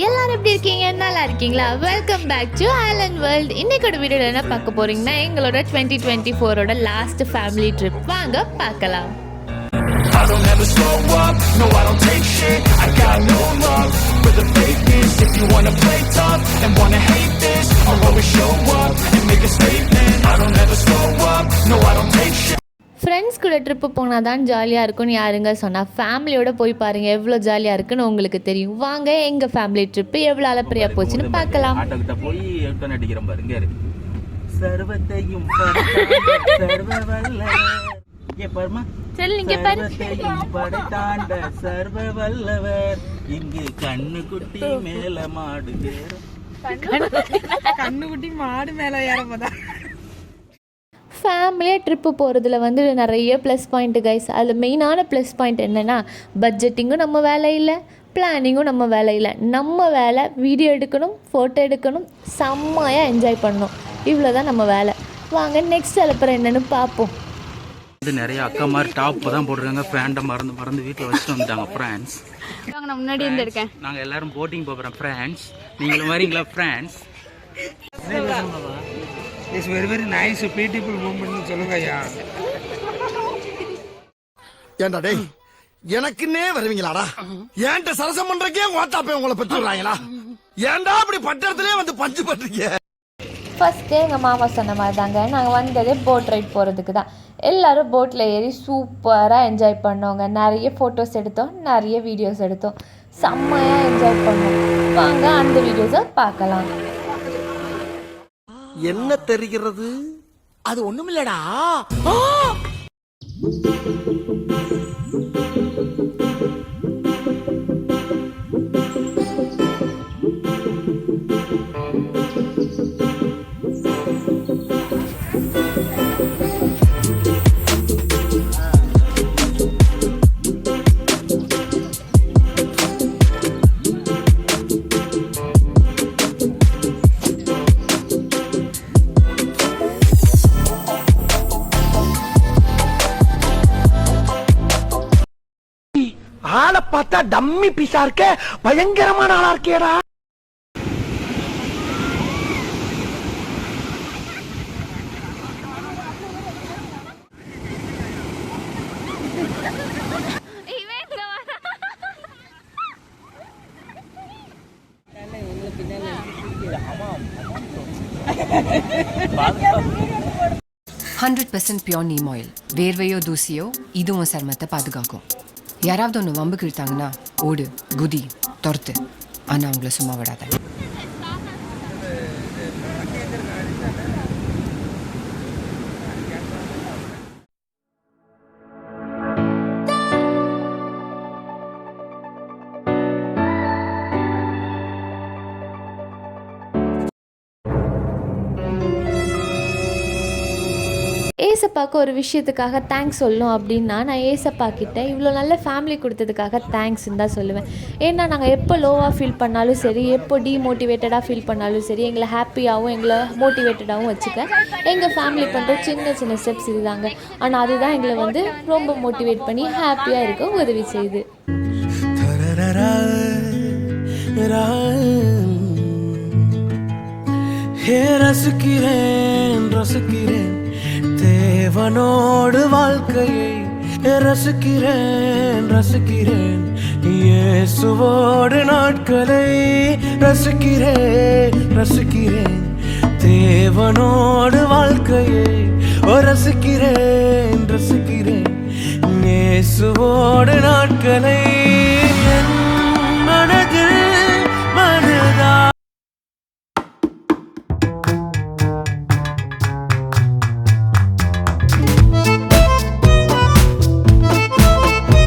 எல்லாரும் எப்படி இருக்கீங்க? நல்லா இருக்கீங்களா? Welcome back to island world. இன்னைக்கோட வீடியோவில் என்ன பார்க்க போறீங்கன்னா எங்களோட 2024ஓட லாஸ்ட் ஃபேமிலி ட்ரிப். வாங்க பார்க்கலாம். I don't ever slow up, no I don't take shit. I got no love for the fakeness. If you wanna play tough and wanna hate this, I'll always show up and make a statement. I don't ever slow up, no I don't take shit. Friends கூட trip போனால் தான் ஜாலியாக இருக்கும்னு யாருங்க சொன்னால்? ஃபேமிலியோட போய் பாருங்கள் எவ்வளோ ஜாலியாக இருக்குன்னு உங்களுக்கு தெரியும். வாங்க எங்கள் ஃபேமிலி ட்ரிப்பு எவ்வளோ அலப்பறையாக போச்சுன்னு பார்க்கலாம். போய் அடிக்கிறோம் பாருங்க. சர்வத்தையும் படைத்தாண்ட சர்வ வல்லவர் இங்கு கண்ணுக்குட்டி மேல மாடு கண்ணுக்குட்டி மாடு மேல ஏறப்போதா. ஃபேமிலியாக ட்ரிப்பு போகிறதுல வந்து நிறைய ப்ளஸ் பாயிண்ட்டு கைஸ். அதில் மெயினான ப்ளஸ் பாயிண்ட் என்னென்னா, பட்ஜெட்டிங்கும் நம்ம வேலை இல்லை, பிளானிங்கும் நம்ம வேலை இல்லை. நம்ம வேலை வீடியோ எடுக்கணும், ஃபோட்டோ எடுக்கணும், செம்மையாக என்ஜாய் பண்ணணும். இவ்வளோ தான் நம்ம வேலை. வாங்க நெக்ஸ்ட் அலப்பறம் என்னென்னு பார்ப்போம். இது நிறைய அக்கா மாதிரி டாப் தான் போட்டிருக்காங்க. ஃபேண்டை மறந்து வீட்டில் வச்சுட்டு வந்துட்டாங்க ஃப்ரெண்ட்ஸ். நான் முன்னாடி இருந்து இருக்கேன். நாங்கள் எல்லாரும் போட்டிங் போகிறோம் ஃப்ரெண்ட்ஸ். நீங்களும் வரீங்களா friends? It's very very nice beautiful moment சொல்லுங்க ஐயா. ஏண்டா டேய், எனக்குன்னே வருவீங்களாடா? ஏன்ட்ட சரசம் பண்றக்கே ஓட்டாப்பே உங்களை பெற்றுறாங்களா? ஏன்டா அப்படி பட்டத்திலே வந்து பஞ்சு பண்றீங்க? ஃபஸ்ட்டே எங்கள் மாமா சொன்ன மாதிரி தாங்க, நாங்கள் வந்ததே போட் ரைட் போகிறதுக்கு தான். எல்லோரும் போட்டில் ஏறி சூப்பராக என்ஜாய் பண்ணோங்க. நிறைய ஃபோட்டோஸ் எடுத்தோம், நிறைய வீடியோஸ் எடுத்தோம், செம்மையாக என்ஜாய் பண்ணோம். வாங்க அந்த வீடியோஸை பார்க்கலாம். என்ன தெரிகிறது? அது ஒண்ணுமில்லடா. ஆளை பார்த்தா டம்மி பீஸா இருக்க, பயங்கரமான ஆளா இருக்கேடா. Pure neem oil. வேர்வையோ தூசியோ இதுவும் சருமத்தை பாதுகாக்கும். யாராவது ஒன்று வம்புக்கு இழுத்தாங்கன்னா ஓடு, குதி, துரத்து. ஆனால் அவங்கள சும்மா விடாத. ஏசப்பாவுக்கு ஒரு விஷயத்துக்காக தேங்க்ஸ் சொல்லணும் அப்படின்னா, நான் ஏசப்பா கிட்ட இவ்வளோ நல்ல ஃபேமிலி கொடுத்ததுக்காக தேங்க்ஸ்ன்னு தான் சொல்லுவேன். ஏன்னா நாங்கள் எப்போ லோவாக ஃபீல் பண்ணாலும் சரி, எப்போ டீமோட்டிவேட்டடாக ஃபீல் பண்ணாலும் சரி, எங்களை ஹாப்பியாகவும் எங்களை மோட்டிவேட்டடாகவும் வச்சுக்க எங்கள் ஃபேமிலி பண்ணுற சின்ன சின்ன ஸ்டெப்ஸ் இதுதாங்க. ஆனால் அதுதான் எங்களை வந்து ரொம்ப மோட்டிவேட் பண்ணி ஹாப்பியாக இருக்க உதவி செய்யுது. தேவனோடு வாழ்க்கையை ரசிக்கிறேன் ரசிக்கிறேன், இயேசுவோடு நாட்களை ரசிக்கிறேன் ரசிக்கிறேன், தேவனோடு வாழ்க்கையை ரசிக்கிறேன் ரசிக்கிறேன், இயேசுவோடு நாட்களை